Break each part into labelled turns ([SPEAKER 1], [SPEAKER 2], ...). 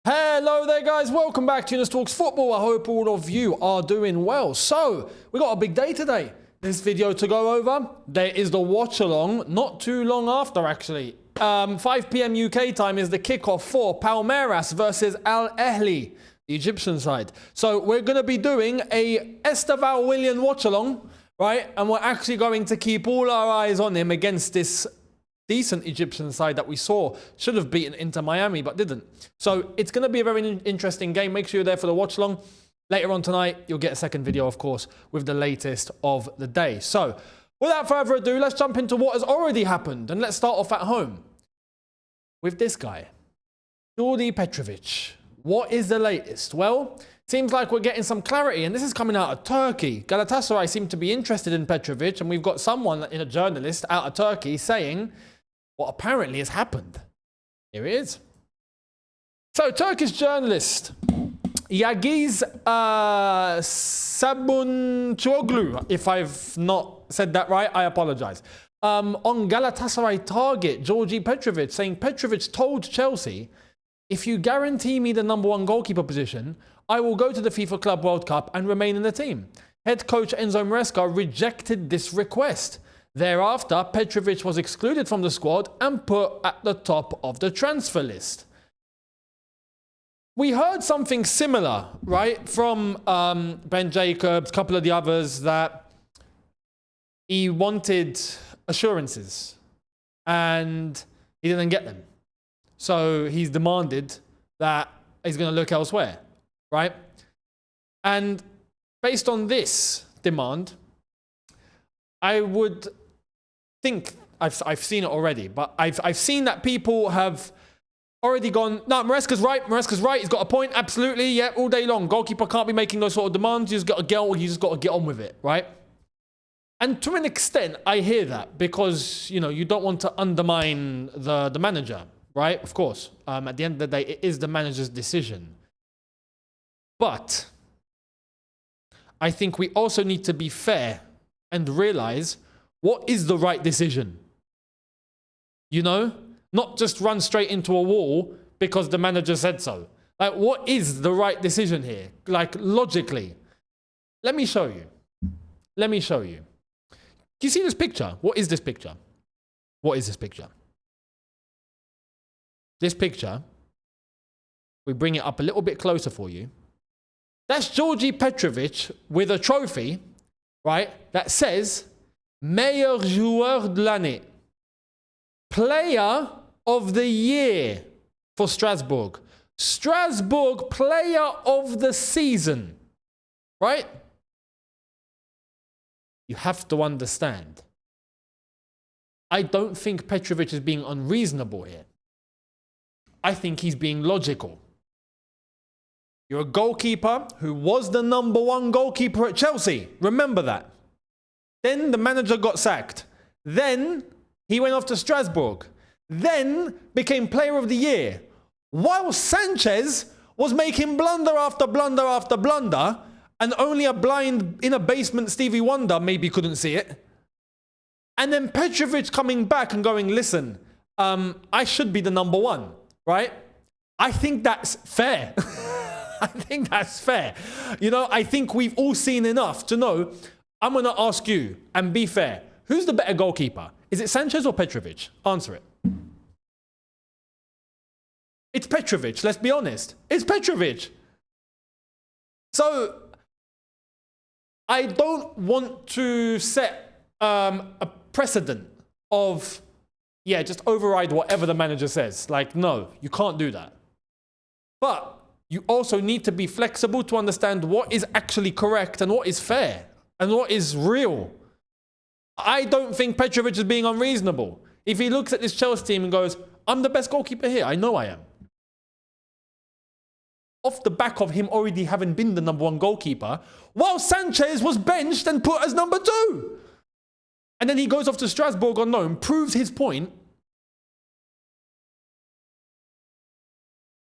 [SPEAKER 1] Hello there guys, welcome back to Younes Talks Football. I hope all of you are doing well. So, we got a big day today. This video to go over, there is the watch along, not too long after actually. 5 PM UK time is the kickoff for Palmeiras versus Al Ahly, the Egyptian side. So we're going to be doing a Esteval Willian watch along, right? And we're actually going to keep all our eyes on him against this decent Egyptian side that we saw should have beaten Inter Miami but didn't. So it's going to be a very interesting game. Make sure you're there for the watch along. Later on tonight, you'll get a second video, of course, with the latest of the day. So without further ado, let's jump into what has already happened. And let's start off at home with this guy, Younes Petrovic. What is the latest? Well, seems like we're getting some clarity, and this is coming out of Turkey. Galatasaray seem to be interested in Petrovic, and we've got someone, a journalist out of Turkey, saying what apparently has happened. Here it is. So, Turkish journalist Yagiz Sabuncuoglu, if I've not said that right, I apologize. On Galatasaray target, Georgi Petrovic, saying Petrovic told Chelsea, if you guarantee me the #1 goalkeeper position, I will go to the FIFA Club World Cup and remain in the team. Head coach Enzo Maresca rejected this request. Thereafter, Petrovic was excluded from the squad and put at the top of the transfer list. We heard something similar, right, from Ben Jacobs, a couple of the others, that he wanted assurances and he didn't get them. So he's demanded that he's going to look elsewhere, right? And based on this demand, I would think, I've seen it already, but I've seen that people have already gone, no, Maresca's right, he's got a point, absolutely, yeah, all day long. Goalkeeper can't be making those sort of demands, you just got to get on with it, right? And to an extent, I hear that because, you know, you don't want to undermine the manager, right? Of course, at the end of the day, it is the manager's decision. But I think we also need to be fair and realize what is the right decision. You know, not just run straight into a wall because the manager said so. Like, what is the right decision here? Like, logically. Let me show you. Let me show you. Do you see this picture? What is this picture? What is this picture? This picture, we bring it up a little bit closer for you. That's Georgi Petrovic with a trophy, right, that says Meilleur joueur de l'année. Player of the year for Strasbourg. Strasbourg player of the season, right? You have to understand. I don't think Petrovic is being unreasonable here. I think he's being logical. You're a goalkeeper who was the #1 goalkeeper at Chelsea. Remember that. Then the manager got sacked. Then he went off to Strasbourg. Then became player of the year. While Sanchez was making blunder after blunder after blunder, and only a blind in a basement Stevie Wonder maybe couldn't see it. And then Petrovic coming back and going, listen, I should be the #1, right? I think that's fair. I think that's fair. You know, I think we've all seen enough to know, I'm going to ask you, and be fair, who's the better goalkeeper? Is it Sanchez or Petrovic? Answer it. It's Petrovic, let's be honest. It's Petrovic. So, I don't want to set a precedent of, yeah, just override whatever the manager says. Like, no, you can't do that. But you also need to be flexible to understand what is actually correct and what is fair and what is real. I don't think Petrovic is being unreasonable. If he looks at this Chelsea team and goes, I'm the best goalkeeper here, I know I am. Off the back of him already having been the #1 goalkeeper, while Sanchez was benched and put as #2. And then he goes off to Strasbourg on loan, proves his point,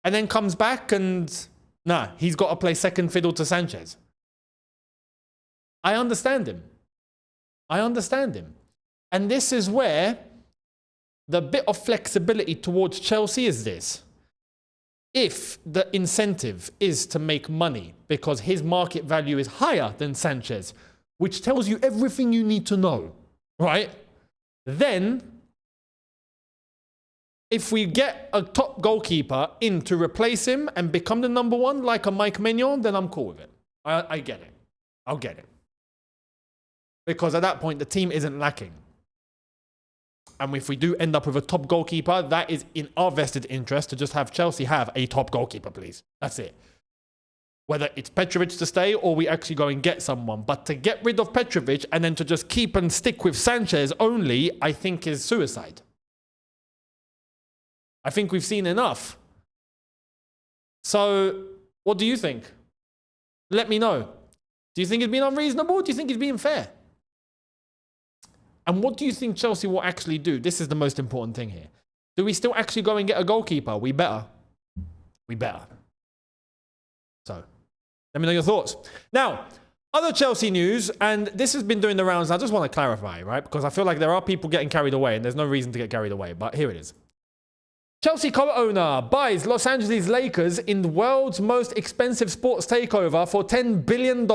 [SPEAKER 1] and then comes back and, nah, he's got to play second fiddle to Sanchez. I understand him. I understand him. And this is where the bit of flexibility towards Chelsea is this. if the incentive is to make money because his market value is higher than Sanchez, which tells you everything you need to know, right? Then, if we get a top goalkeeper in to replace him and become the number one, like a Mike Maignan, then I'm cool with it. I get it. I'll get it. Because at that point, the team isn't lacking. And if we do end up with a top goalkeeper, that is in our vested interest to just have Chelsea have a top goalkeeper, please. That's it. Whether it's Petrovic to stay or we actually go and get someone. But to get rid of Petrovic and then to just keep and stick with Sanchez only, I think is suicide. I think we've seen enough. So, what do you think? Let me know. Do you think he's been unreasonable? Do you think he's being fair? And what do you think Chelsea will actually do? This is the most important thing here. Do we still actually go and get a goalkeeper? We better. We better. So, let me know your thoughts. Now, other Chelsea news, and this has been doing the rounds. I just want to clarify, right? Because I feel like there are people getting carried away, and there's no reason to get carried away. But here it is. Chelsea co-owner buys Los Angeles Lakers in the world's most expensive sports takeover for $10 billion.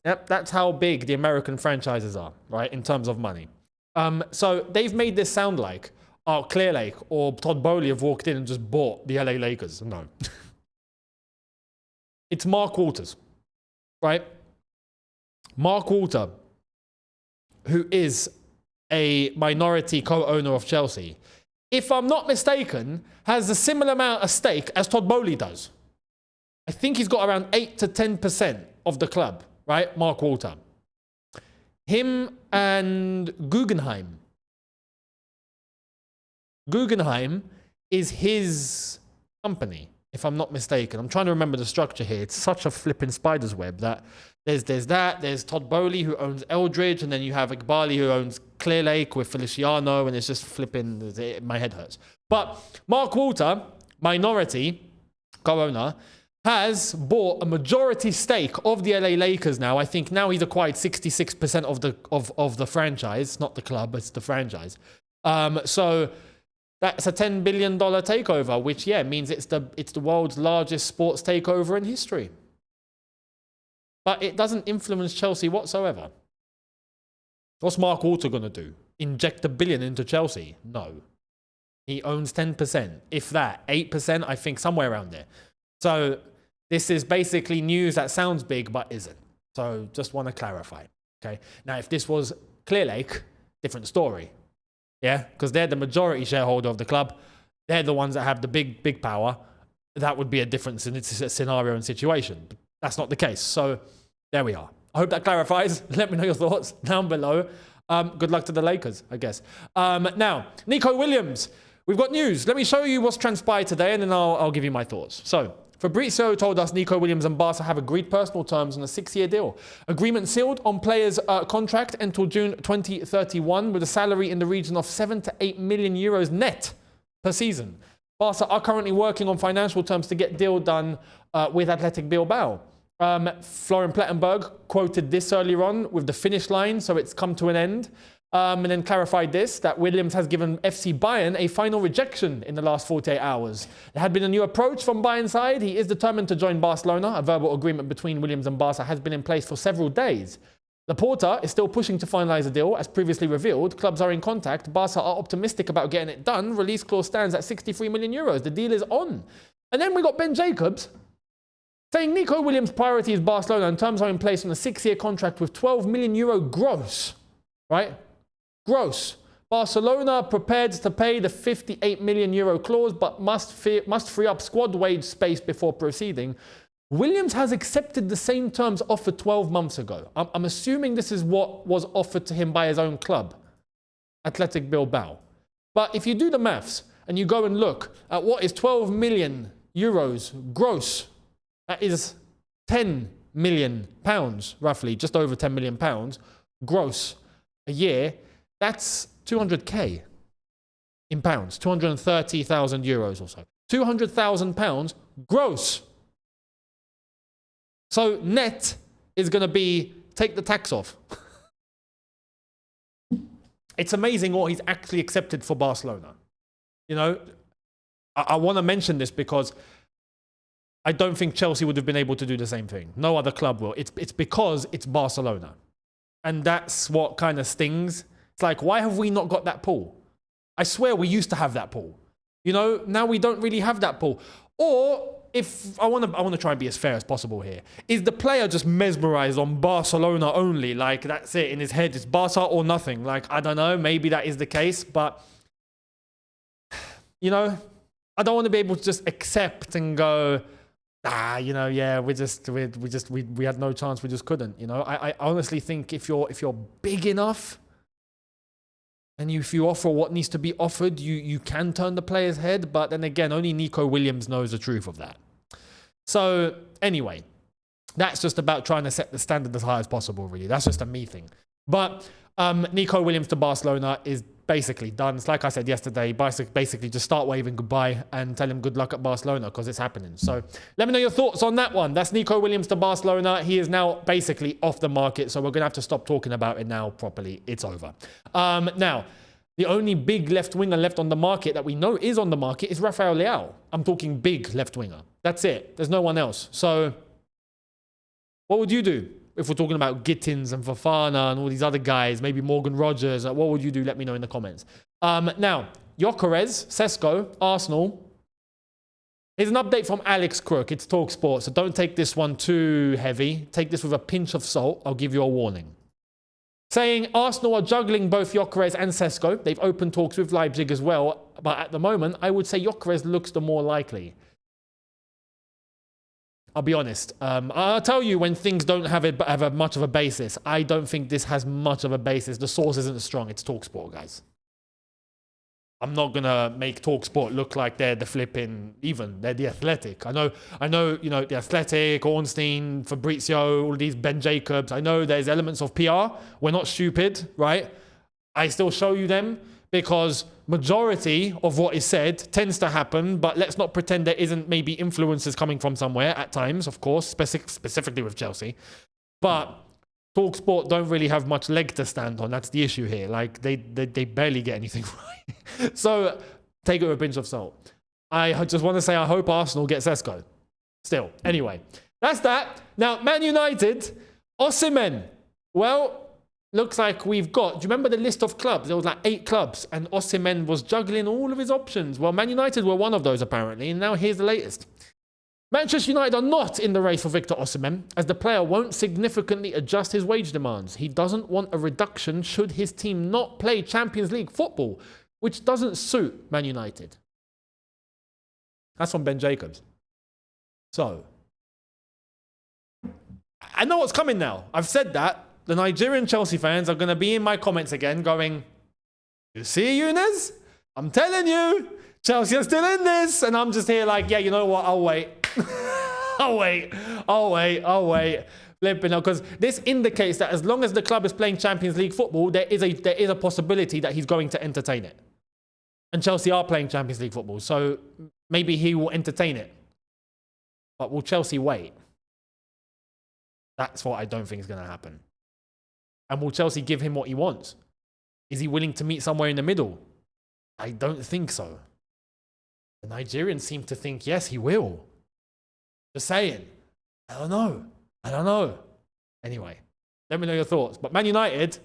[SPEAKER 1] Yep, that's how big the American franchises are, right, in terms of money. So they've made this sound like, oh, Clear Lake or Todd Bowley have walked in and just bought the LA Lakers. No. It's Mark Walters, right? Mark Walter, who is a minority co-owner of Chelsea, if I'm not mistaken, has a similar amount of stake as Todd Bowley does. I think he's got around 8 to 10% of the club, right? Mark Walter. Him and Guggenheim. Guggenheim is his company, if I'm not mistaken. I'm trying to remember the structure here. It's such a flipping spider's web that there's Todd Bowley who owns Eldridge, and then you have Iqbali who owns Clear Lake with Feliciano, and it's just flipping, my head hurts. But Mark Walter, minority co-owner, has bought a majority stake of the LA Lakers now. I think now he's acquired 66% of the franchise, not the club, it's the franchise. So that's a $10 billion takeover, which, yeah, means it's the world's largest sports takeover in history. But it doesn't influence Chelsea whatsoever. What's Mark Walter going to do? Inject $1 billion into Chelsea? No. He owns 10%. If that, 8%, I think somewhere around there. So this is basically news that sounds big but isn't. So just want to clarify. Okay. Now, if this was Clear Lake, different story. Yeah, because they're the majority shareholder of the club. They're the ones that have the big power. That would be a different scenario and situation. But that's not the case. So there we are. I hope that clarifies. Let me know your thoughts down below. Good luck to the Lakers, I guess. Now, Nico Williams. We've got news. Let me show you what's transpired today, and then I'll give you my thoughts. So, Fabrizio told us Nico Williams and Barca have agreed personal terms on a 6-year deal. Agreement sealed on players' contract until June 2031 with a salary in the region of 7 to 8 million euros net per season. Barca are currently working on financial terms to get deal done with Athletic Bilbao. Florian Plettenberg quoted this earlier on with the finish line, so it's come to an end. And then clarified this, that Williams has given FC Bayern a final rejection in the last 48 hours. There had been a new approach from Bayern's side. He is determined to join Barcelona. A verbal agreement between Williams and Barca has been in place for several days. Laporta is still pushing to finalise the deal. As previously revealed, clubs are in contact. Barca are optimistic about getting it done. Release clause stands at 63 million euros. The deal is on. And then we got Ben Jacobs saying Nico Williams' priority is Barcelona and terms are in place on a 6-year contract with 12 million euro gross. Right? Gross. Barcelona prepared to pay the 58 million euro clause, but must free up squad wage space before proceeding. Williams has accepted the same terms offered 12 months ago. I'm assuming this is what was offered to him by his own club, Athletic Bilbao. But if you do the maths and you go and look at what is 12 million euros gross, that is 10 million pounds, roughly, just over 10 million pounds gross a year. That's 200k in pounds, 230,000 euros or so. 200,000 pounds gross. So net is going to be, take the tax off. It's amazing what he's actually accepted for Barcelona. You know, I want to mention this because I don't think Chelsea would have been able to do the same thing. No other club will. It's because it's Barcelona. And that's what kind of stings. It's like, why have we not got that pull? I swear we used to have that pull. You know, now we don't really have that pull. Or if I want to try and be as fair as possible here, is the player just mesmerized on Barcelona only? Like, that's it in his head. It's Barca or nothing. Like, I don't know. Maybe that is the case. But, you know, I don't want to be able to just accept and go, you know, yeah, we had no chance. We just couldn't. You know, I honestly think if you're big enough and if you offer what needs to be offered, you can turn the player's head. But then again, only Nico Williams knows the truth of that. So anyway, that's just about trying to set the standard as high as possible, really. That's just a me thing. But Nico Williams to Barcelona is basically done. It's like I said yesterday, basically just start waving goodbye and tell him good luck at Barcelona because it's happening. So let me know your thoughts on that one. That's Nico Williams to Barcelona. He is now basically off the market, so we're going to have to stop talking about it now properly. It's over. Now, the only big left winger left on the market that we know is on the market is Rafael Leao. I'm talking big left winger. That's it. There's no one else. So what would you do? If we're talking about Gittins and Fofana and all these other guys, maybe Morgan Rogers, what would you do? Let me know in the comments. Now, Gyökeres, Sesko, Arsenal. Here's an update from Alex Crook. It's TalkSport, so don't take this one too heavy. Take this with a pinch of salt. I'll give you a warning. Saying Arsenal are juggling both Gyökeres and Sesko. They've opened talks with Leipzig as well. But at the moment, I would say Gyökeres looks the more likely. I'll be honest. I'll tell you when things don't have much of a basis. I don't think this has much of a basis. The source isn't strong. It's TalkSport, guys. I'm not going to make TalkSport look like they're the flipping even. They're the Athletic. I know, you know, the Athletic, Ornstein, Fabrizio, all these Ben Jacobs. I know there's elements of PR. We're not stupid, right? I still show you them because majority of what is said tends to happen, but let's not pretend there isn't maybe influences coming from somewhere at times, of course, specifically with Chelsea. But TalkSport don't really have much leg to stand on. That's the issue here. Like, they barely get anything right. So take it with a pinch of salt. I just want to say I hope Arsenal get Sesko. Still. Anyway, that's that. Now, Man United, Osimhen. Well, looks like we've got... Do you remember the list of clubs? There was like 8 clubs, and Osimhen was juggling all of his options. Well, Man United were one of those, apparently, and now here's the latest. Manchester United are not in the race for Victor Osimhen, as the player won't significantly adjust his wage demands. He doesn't want a reduction should his team not play Champions League football, which doesn't suit Man United. That's from Ben Jacobs. So, I know what's coming now. I've said that. The Nigerian Chelsea fans are going to be in my comments again going, you see, Younes? I'm telling you, Chelsea are still in this. And I'm just here like, yeah, you know what? I'll wait. I'll wait. Flipping out. Because this indicates that as long as the club is playing Champions League football, there is a possibility that he's going to entertain it. And Chelsea are playing Champions League football. So maybe he will entertain it. But will Chelsea wait? That's what I don't think is going to happen. And will Chelsea give him what he wants? Is he willing to meet somewhere in the middle? I don't think so. The Nigerians seem to think, yes, he will. Just saying. I don't know. Anyway, let me know your thoughts. But Man United,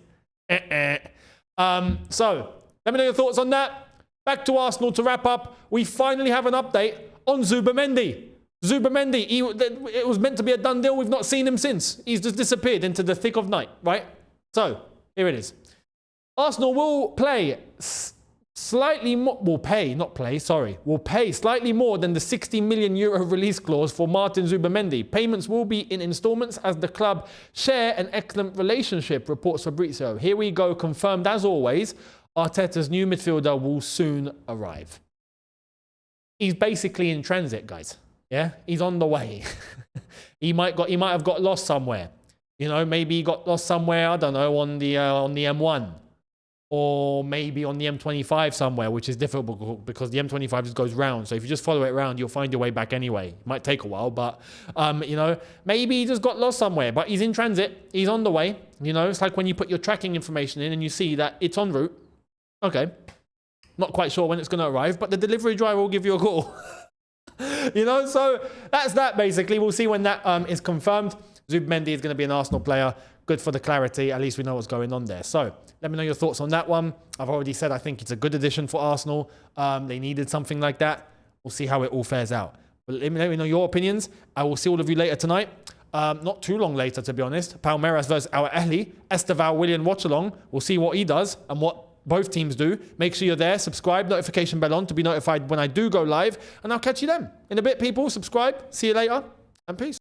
[SPEAKER 1] So, let me know your thoughts on that. Back to Arsenal to wrap up. We finally have an update on Zubimendi. It was meant to be a done deal. We've not seen him since. He's just disappeared into the thick of night, right? So, here it is. Arsenal will play slightly more, will pay slightly more than the 60 million euro release clause for Martin Zubimendi. Payments will be in installments as the club share an excellent relationship, reports Fabrizio. Here we go, confirmed as always. Arteta's new midfielder will soon arrive. He's basically in transit, guys. Yeah, he's on the way. he might have got lost somewhere. You know, maybe he got lost somewhere, I don't know, on the M1. Or maybe on the M25 somewhere, which is difficult because the M25 just goes round. So if you just follow it around, you'll find your way back anyway. It might take a while, but, you know, maybe he just got lost somewhere. But he's in transit. He's on the way. You know, it's like when you put your tracking information in and you see that it's en route. Okay. Not quite sure when it's going to arrive, but the delivery driver will give you a call. You know, so that's that basically. We'll see when that is confirmed. Zubimendi is going to be an Arsenal player. Good for the clarity. At least we know what's going on there. So let me know your thoughts on that one. I've already said I think it's a good addition for Arsenal. They needed something like that. We'll see how it all fares out. But let me know your opinions. I will see all of you later tonight. Not too long later, to be honest. Palmeiras versus Al Ahly. Esteval Willian watch along. We'll see what he does and what both teams do. Make sure you're there. Subscribe. Notification bell on to be notified when I do go live. And I'll catch you then. In a bit, people. Subscribe. See you later. And peace.